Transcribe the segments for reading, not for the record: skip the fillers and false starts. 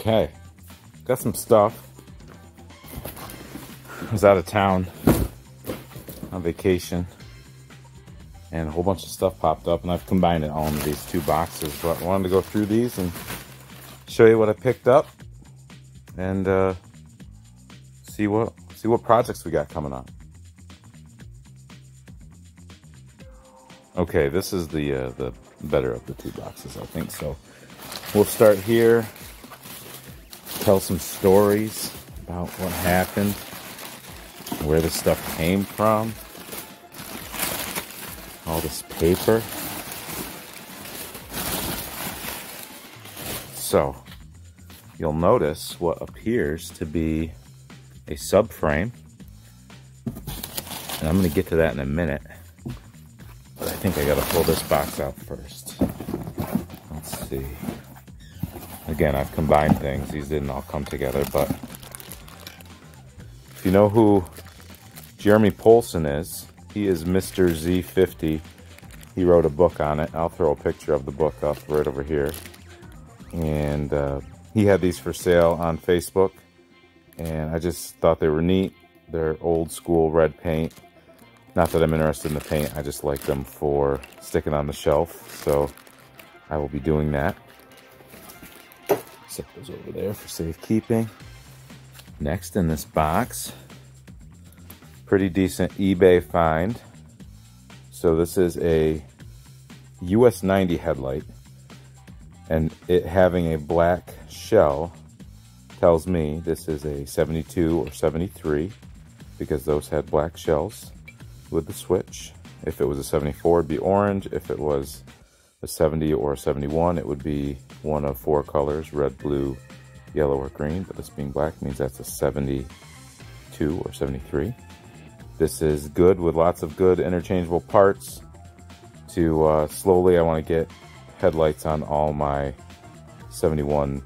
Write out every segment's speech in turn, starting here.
Okay, got some stuff. I was out of town on vacation and a whole bunch of stuff popped up, and I've combined it all into these two boxes, but I wanted to go through these and show you what I picked up and see what projects we got coming on. Okay, this is the better of the two boxes, I think. So we'll start here, tell some stories about what happened, where this stuff came from, all this paper. So you'll notice what appears to be a subframe, and I'm going to get to that in a minute, but I think I got to pull this box out first. Let's see. Again, I've combined things. These didn't all come together, but if you know who Jeremy Polson is, he is Mr. Z50. He wrote a book on it. I'll throw a picture of the book up right over here. And he had these for sale on Facebook, and I just thought they were neat. They're old school red paint. Not that I'm interested in the paint, I just like them for sticking on the shelf, so I will be doing that. Set those over there for safekeeping. Next in this box, pretty decent eBay find. So this is a US 90 headlight, and it having a black shell tells me this is a 72 or 73, because those had black shells with the switch. If it was a 74, it'd be orange. If it was a 70 or a 71, it would be one of four colors: red, blue, yellow, or green. But this being black means that's a 72 or 73. This is good, with lots of good interchangeable parts. To slowly, I want to get headlights on all my 71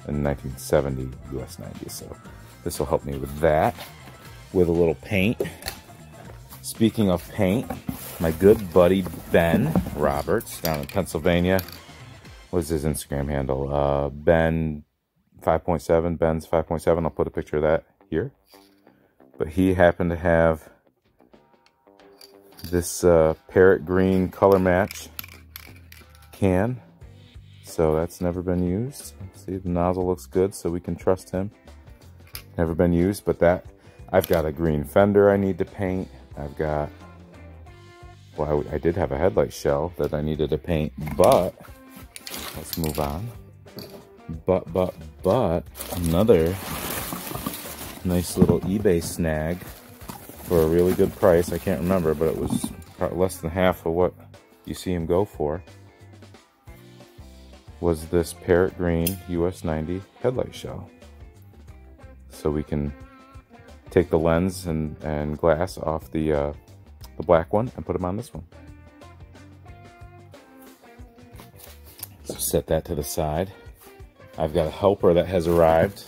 and 1970 US 90s. So this will help me with that, with a little paint. Speaking of paint, my good buddy Ben Roberts down in Pennsylvania, what's his Instagram handle? Ben 5.7, Ben's 5.7. I'll put a picture of that here. But he happened to have this parrot green color match can. So that's never been used. See, the nozzle looks good, so we can trust him. Never been used, but that, I've got a green fender I need to paint. I've got, well, I did have a headlight shell that I needed to paint, but let's move on. But another nice little eBay snag for a really good price. I can't remember, but it was probably less than half of what you see him go for. Was this parrot green US 90 headlight shell. So we can take the lens and glass off the black one and put them on this one. So set that to the side. I've got a helper that has arrived.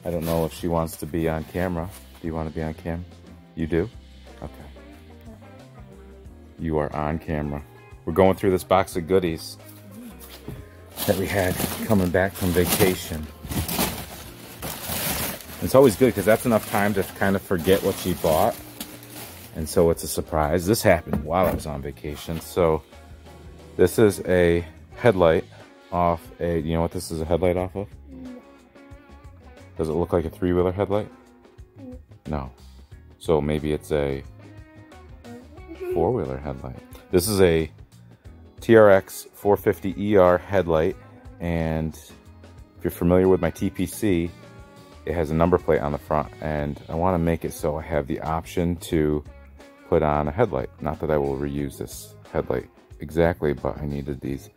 I don't know if she wants to be on camera. Do you want to be on camera? You do? Okay. You are on camera. We're going through this box of goodies that we had coming back from vacation. It's always good because that's enough time to kind of forget what you bought, and so it's a surprise. This happened while I was on vacation. So this is a headlight off a, you know what this is a headlight off of? Does it look like a three-wheeler headlight? No. So maybe it's a four-wheeler headlight. This is a TRX450ER headlight, and if you're familiar with my TPC, it has a number plate on the front, and I want to make it so I have the option to put on a headlight. Not that I will reuse this headlight exactly, but I needed these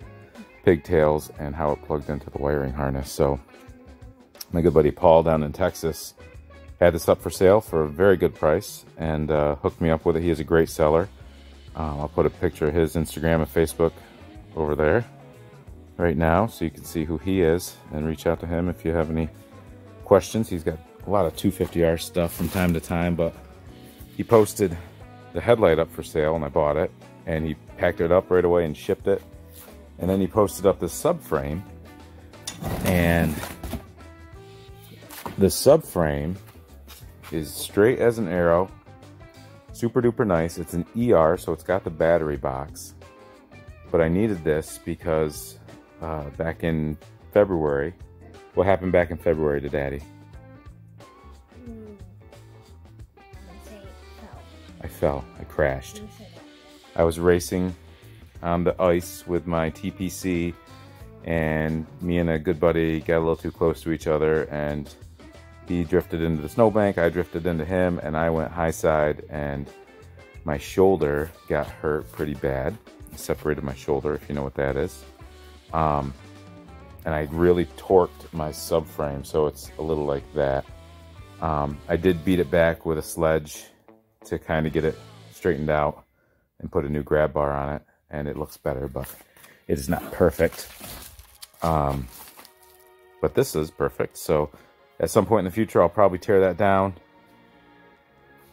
pigtails and how it plugged into the wiring harness. So my good buddy Paul down in Texas had this up for sale for a very good price, and hooked me up with it. He is a great seller. I'll put a picture of his Instagram and Facebook over there right now so you can see who he is and reach out to him if you have any questions. He's got a lot of 250R stuff from time to time, but he posted the headlight up for sale and I bought it, and he packed it up right away and shipped it. And then he posted up this subframe, and The subframe is straight as an arrow, super duper nice. It's an ER, so it's got the battery box. But I needed this because back in February, what happened back in February to Daddy? I fell. I crashed. I was racing on the ice with my TPC, and me and a good buddy got a little too close to each other, and he drifted into the snowbank, I drifted into him, and I went high side, and my shoulder got hurt pretty bad. I separated my shoulder, if you know what that is. And I really torqued my subframe, so it's a little like that. I did beat it back with a sledge to kind of get it straightened out and put a new grab bar on it, and it looks better, but it is not perfect. But this is perfect, so at some point in the future I'll probably tear that down,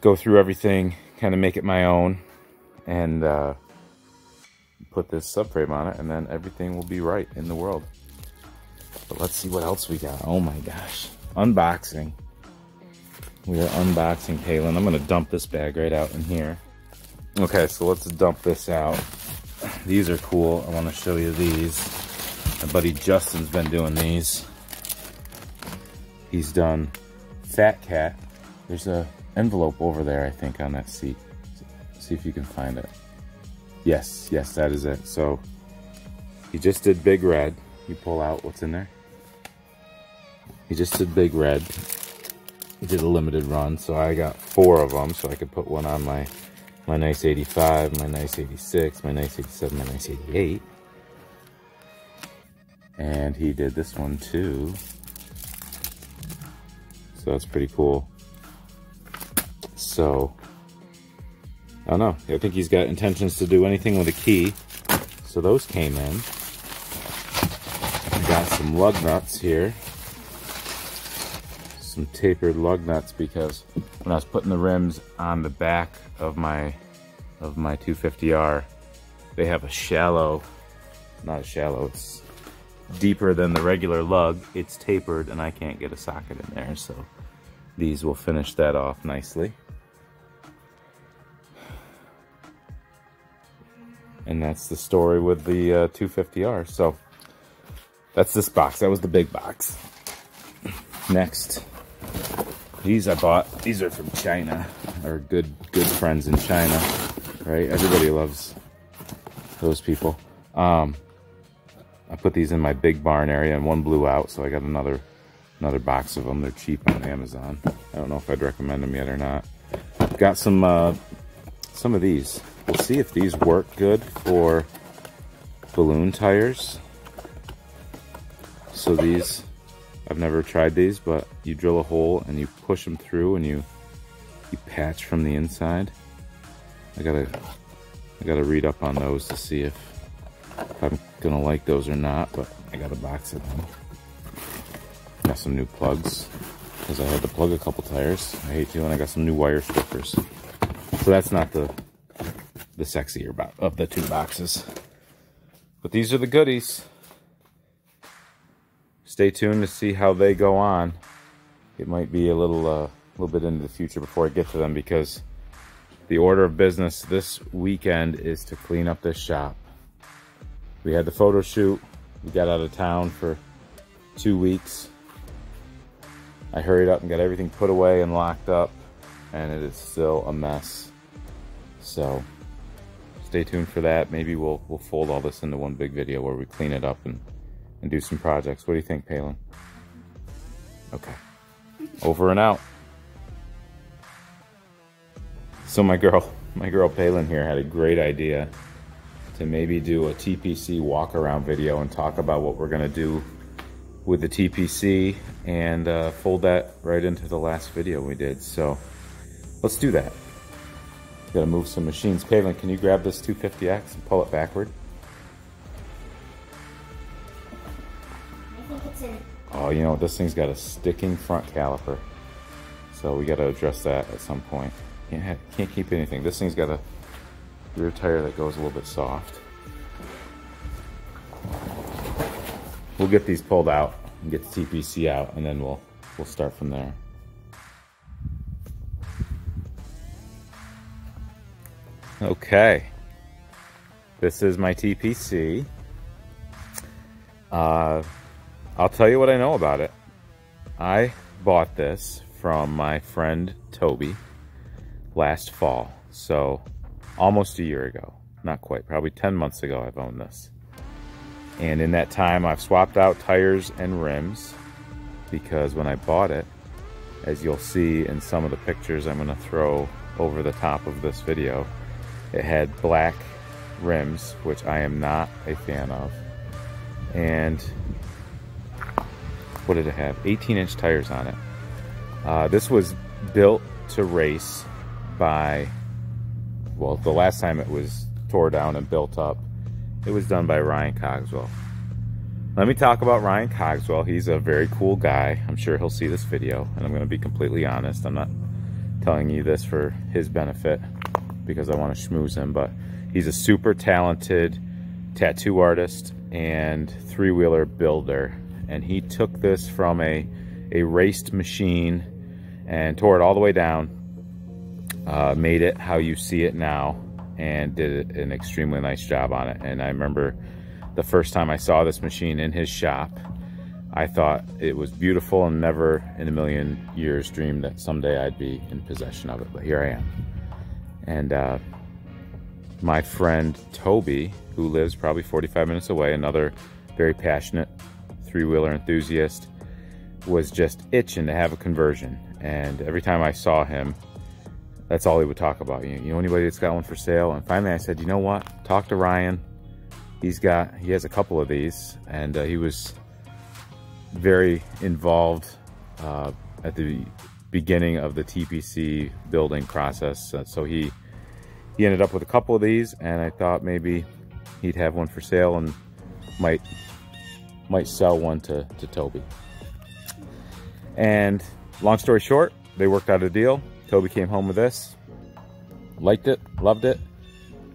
go through everything, kind of make it my own, and put this subframe on it, and then everything will be right in the world. But let's see what else we got. Oh my gosh, unboxing. We are unboxing, Palin. I'm gonna dump this bag right out in here. Okay, so let's dump this out. These are cool. I want to show you these. My buddy Justin's been doing these. He's done Fat Cat. There's a envelope over there, I think, on that seat. See if you can find it. Yes, yes, that is it. So he just did Big Red. You pull out what's in there. He just did Big Red. He did a limited run, so I got 4 of them, so I could put one on my nice 85, my nice 86, my nice 87, my nice 88. And he did this one too. So that's pretty cool. So, I don't know. I think he's got intentions to do anything with a key. So those came in. Got some lug nuts here. Some tapered lug nuts, because when I was putting the rims on the back of my 250R, they have a shallow, not a shallow, it's deeper than the regular lug. It's tapered and I can't get a socket in there, so these will finish that off nicely. And that's the story with the 250R. So that's this box. That was the big box. Next, these I bought. These are from China. Our good friends in China, right? Everybody loves those people. I put these in my big barn area, and one blew out, so I got another box of them. They're cheap on Amazon. I don't know if I'd recommend them yet or not. Got some of these. We'll see if these work good for balloon tires. So these, I've never tried these, but you drill a hole and you push them through and you patch from the inside. I gotta read up on those to see if I'm gonna like those or not, but I got a box of them. Got some new plugs, because I had to plug a couple tires. I hate to, and I got some new wire strippers. So that's not the sexier of the 2 boxes. But these are the goodies. Stay tuned to see how they go on. It might be a little bit into the future before I get to them, because the order of business this weekend is to clean up this shop. We had the photo shoot. We got out of town for 2 weeks. I hurried up and got everything put away and locked up, and it is still a mess. So stay tuned for that. Maybe we'll fold all this into one big video where we clean it up and do some projects. What do you think, Palin? Okay. Over and out. So my girl Palin here had a great idea to maybe do a TPC walk-around video and talk about what we're gonna do with the TPC, and fold that right into the last video we did. So let's do that. Gotta move some machines. Palin, can you grab this 250X and pull it backward? I think it's in. Oh, you know, this thing's got a sticking front caliper. So we gotta address that at some point. Can't keep anything. This thing's got a rear tire that goes a little bit soft. We'll get these pulled out and get the TPC out, and then we'll we'll start from there. Okay, this is my TPC. I'll tell you what I know about it. I bought this from my friend Toby last fall, so almost a year ago. Not quite, probably 10 months ago I've owned this. And in that time I've swapped out tires and rims, because when I bought it, as you'll see in some of the pictures I'm going to throw over the top of this video, it had black rims, which I am not a fan of. And what did it have? 18-inch tires on it. This was built to race by, well, the last time it was tore down and built up, it was done by Ryan Cogswell. Let me talk about Ryan Cogswell. He's a very cool guy. I'm sure he'll see this video, and I'm going to be completely honest. I'm not telling you this for his benefit because I want to schmooze him, but he's a super talented tattoo artist and three-wheeler builder. And he took this from a raced machine and tore it all the way down, made it how you see it now, and did an extremely nice job on it. And I remember the first time I saw this machine in his shop, I thought it was beautiful and never in a million years dreamed that someday I'd be in possession of it, but here I am. And my friend Toby, who lives probably 45 minutes away, another very passionate three-wheeler enthusiast, was just itching to have a conversion. And every time I saw him, that's all he would talk about. You know anybody that's got one for sale? And finally I said, you know what? Talk to Ryan. He has a couple of these, and he was very involved at the beginning of the TPC building process. So he ended up with a couple of these, and I thought maybe he'd have one for sale and might sell one to Toby. And long story short, they worked out a deal. Toby came home with this, liked it, loved it,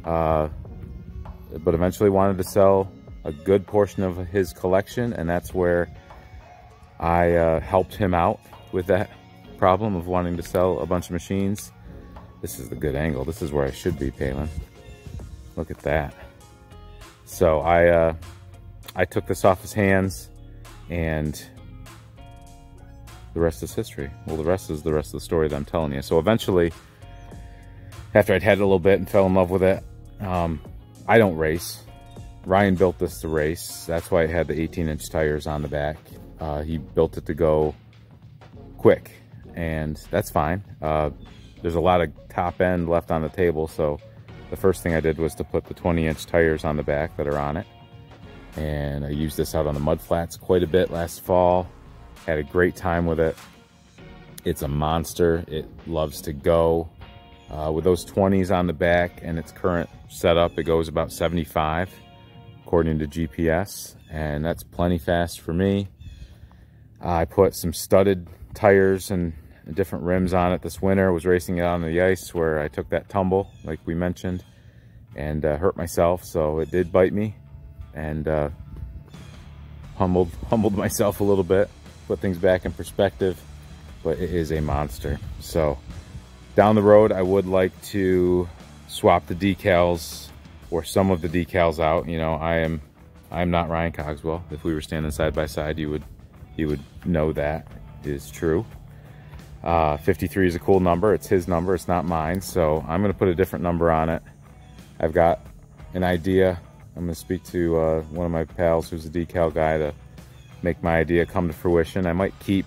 but eventually wanted to sell a good portion of his collection, and that's where I helped him out with that problem of wanting to sell a bunch of machines. This is the good angle. This is where I should be, Palin. Look at that. So I took this off his hands, and the rest is history. Well, the rest is the rest of the story that I'm telling you. So eventually, after I'd had it a little bit and fell in love with it, I don't race. Ryan built this to race. That's why it had the 18-inch tires on the back. He built it to go quick, and that's fine. There's a lot of top end left on the table, so the first thing I did was to put the 20-inch tires on the back that are on it. And I used this out on the mud flats quite a bit last fall. Had a great time with it. It's a monster. It loves to go. With those 20s on the back and its current setup, it goes about 75 according to GPS, and that's plenty fast for me. I put some studded tires and different rims on it this winter. Was racing it on the ice where I took that tumble, like we mentioned, and hurt myself, so it did bite me, and humbled myself a little bit, put things back in perspective, but it is a monster. So down the road, I would like to swap the decals or some of the decals out. You know, I'm not Ryan Cogswell. If we were standing side by side, you would know that is true. 53 is a cool number. It's his number, it's not mine. So I'm gonna put a different number on it. I've got an idea. I'm gonna speak to one of my pals who's a decal guy to make my idea come to fruition. I might keep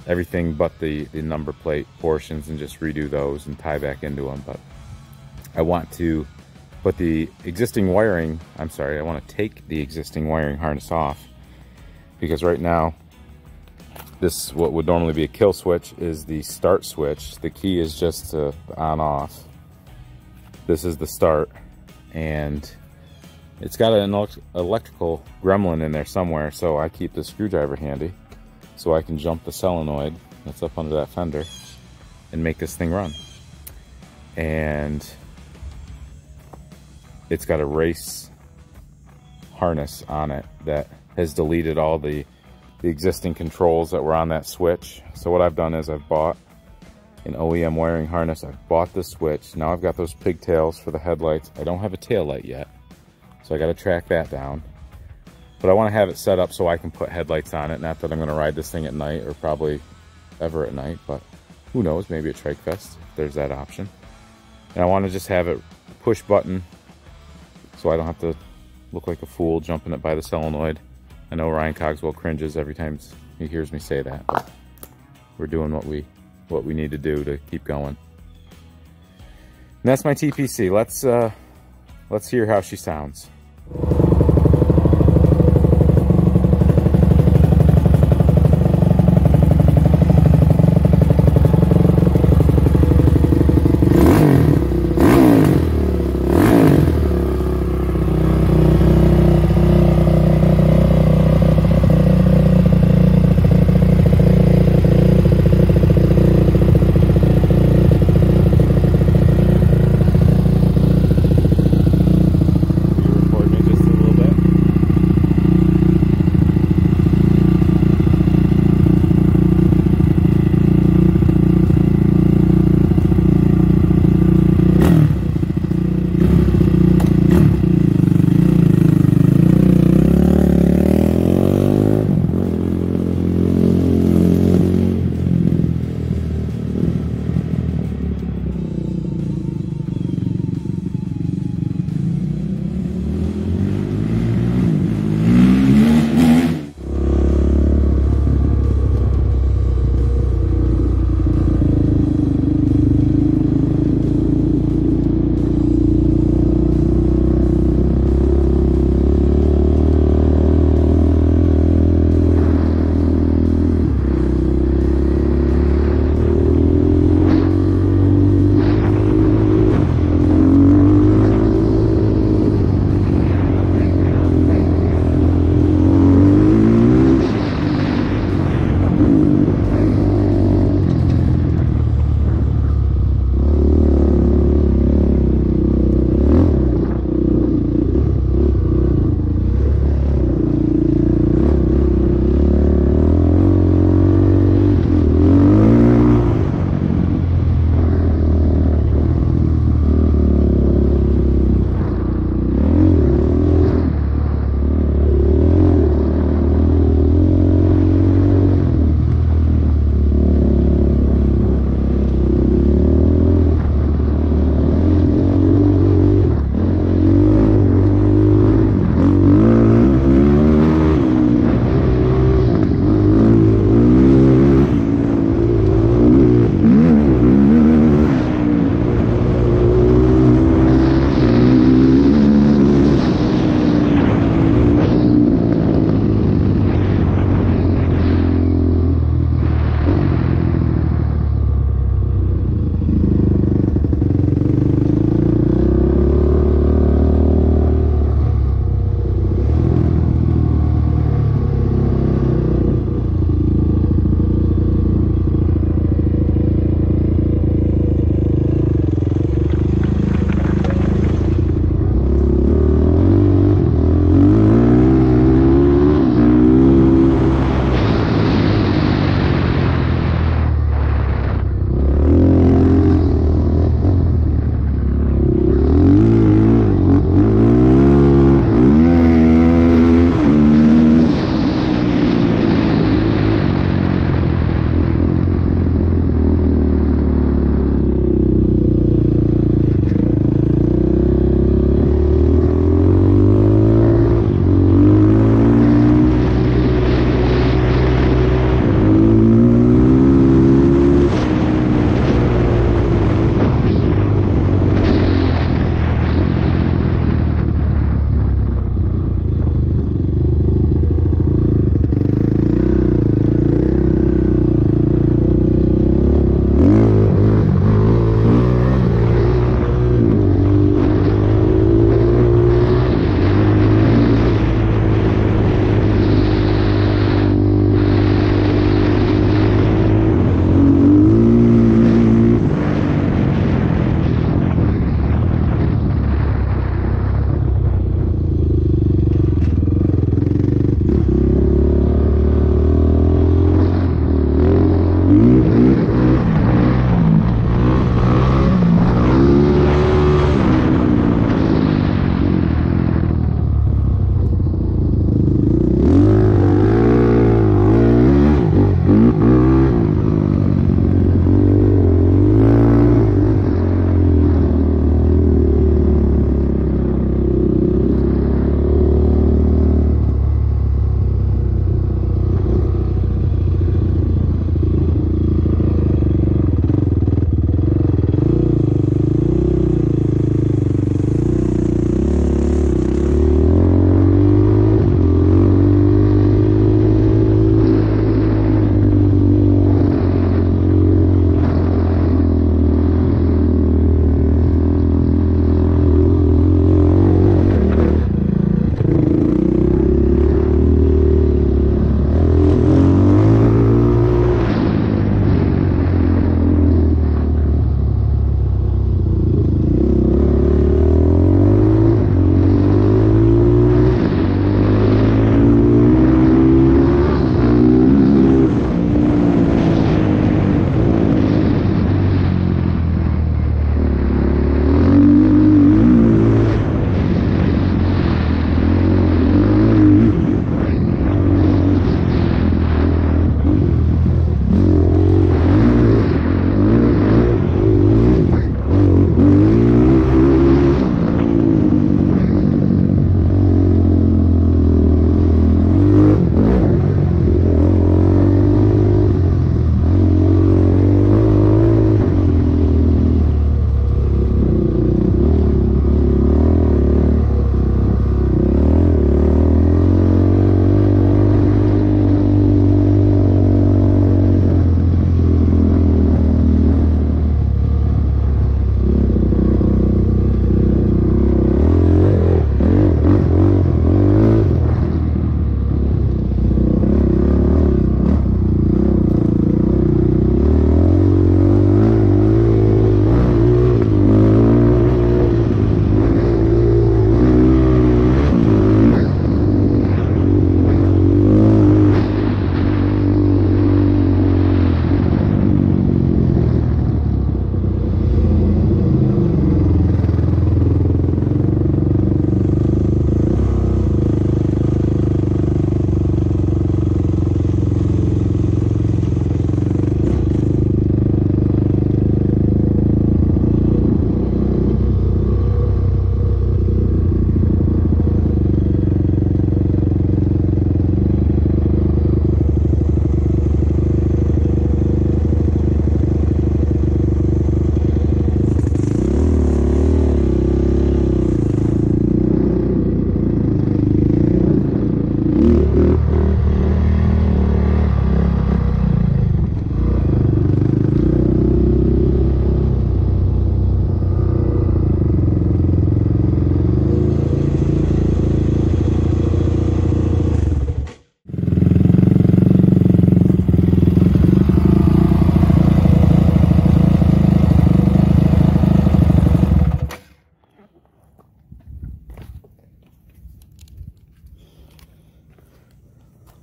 everything but the number plate portions and just redo those and tie back into them. But I want to put the existing wiring, I want to take the existing wiring harness off, because right now this, what would normally be a kill switch, is the start switch. The key is just to on off. This is the start, and it's got an electrical gremlin in there somewhere, so I keep the screwdriver handy so I can jump the solenoid that's up under that fender and make this thing run. And it's got a race harness on it that has deleted all the the existing controls that were on that switch. So what I've done is I've bought an OEM wiring harness. I've bought the switch. Now I've got those pigtails for the headlights. I don't have a tail light yet, so I got to track that down. But I want to have it set up so I can put headlights on it. Not that I'm going to ride this thing at night, or probably ever at night, but who knows, maybe at Trike Fest, if there's that option. And I want to just have it push button so I don't have to look like a fool jumping it by the solenoid. I know Ryan Cogswell cringes every time he hears me say that, but we're doing what we need to do to keep going. And that's my TPC. Let's hear how she sounds.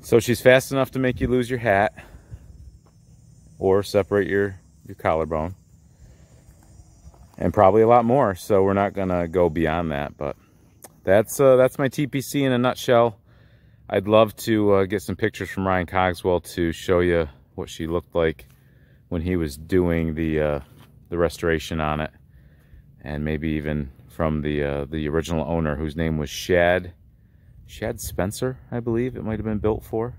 So she's fast enough to make you lose your hat or separate your collarbone, and probably a lot more. So we're not gonna go beyond that, but that's my TPC in a nutshell. I'd love to get some pictures from Ryan Cogswell to show you what she looked like when he was doing the restoration on it, and maybe even from the original owner, whose name was Shad Spencer, I believe it might have been built for.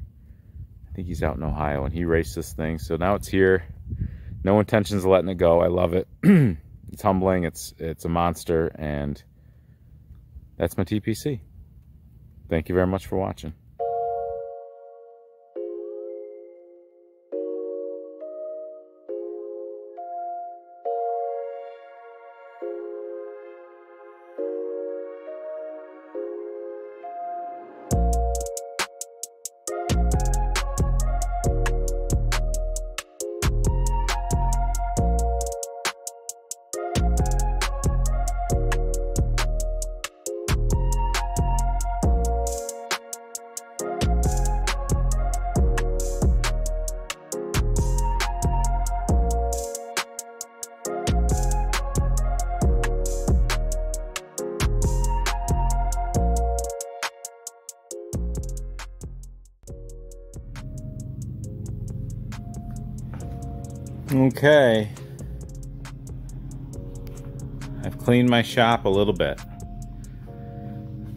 I think he's out in Ohio, and he raced this thing. So now it's here. No intentions of letting it go. I love it. It's humbling. It's a monster, and that's my TPC. Thank you very much for watching. Okay, I've cleaned my shop a little bit.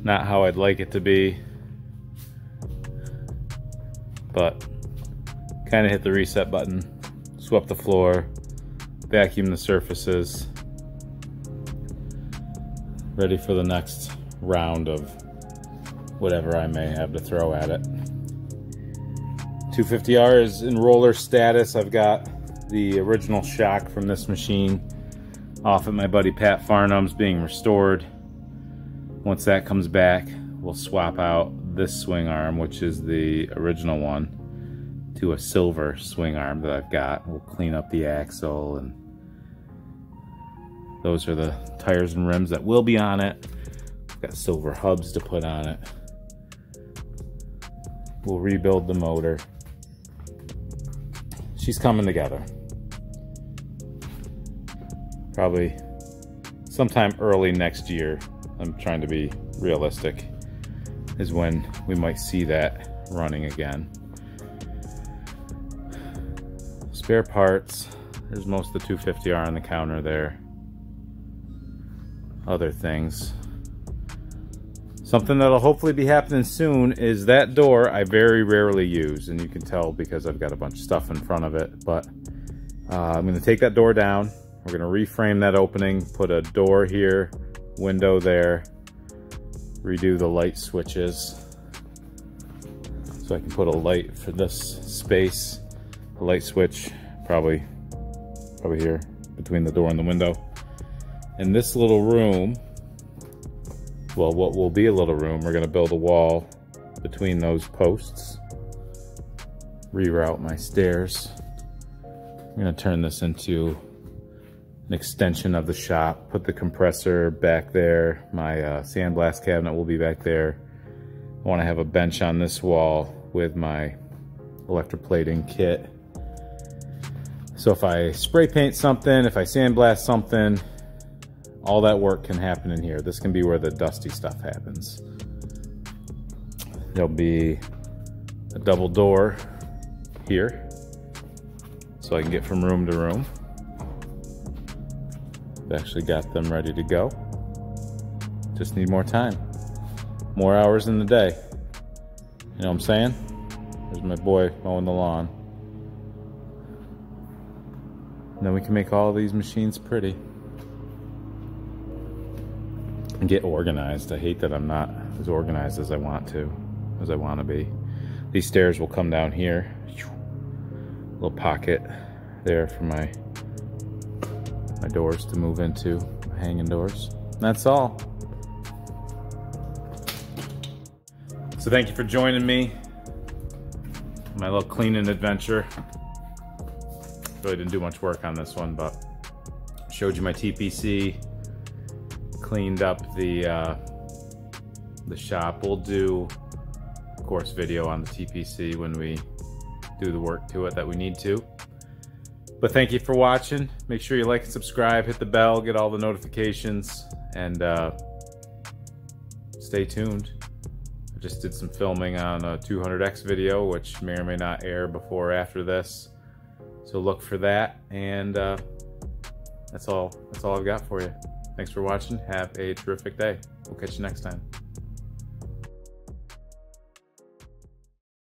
Not how I'd like it to be, but kind of hit the reset button, swept the floor, vacuumed the surfaces, ready for the next round of whatever I may have to throw at it. 250R is in roller status. I've got the original shock from this machine off at my buddy Pat Farnham's being restored. Once that comes back, we'll swap out this swing arm, which is the original one, to a silver swing arm that I've got. We'll clean up the axle, and those are the tires and rims that will be on it. Got silver hubs to put on it. We'll rebuild the motor. She's coming together. Probably sometime early next year, I'm trying to be realistic, is when we might see that running again. Spare parts, there's most of the 250R on the counter there. Other things. Something that'll hopefully be happening soon is that door I very rarely use, and you can tell because I've got a bunch of stuff in front of it, but I'm gonna take that door down. We're gonna reframe that opening, put a door here, window there, redo the light switches. So I can put a light for this space, a light switch, probably here, between the door and the window. And this little room, well, what will be a little room, we're gonna build a wall between those posts, reroute my stairs. I'm gonna turn this into an extension of the shop, put the compressor back there, my sandblast cabinet will be back there. I want to have a bench on this wall with my electroplating kit. So if I spray paint something, if I sandblast something, all that work can happen in here. This can be where the dusty stuff happens. There'll be a double door here, so I can get from room to room. I've actually got them ready to go. Just need more time. More hours in the day. You know what I'm saying? There's my boy mowing the lawn. And then we can make all these machines pretty. And get organized. I hate that I'm not as organized as I want to be. These stairs will come down here. Little pocket there for my doors to move into, hanging doors. That's all. So thank you for joining me. My little cleaning adventure. Really didn't do much work on this one, but showed you my TPC. Cleaned up the shop. We'll do course, video on the TPC when we do the work to it that we need to. But thank you for watching. Make sure you like and subscribe, hit the bell, get all the notifications, and stay tuned. I just did some filming on a 200X video, which may or may not air before or after this. So look for that, and that's all I've got for you. Thanks for watching. Have a terrific day. We'll catch you next time.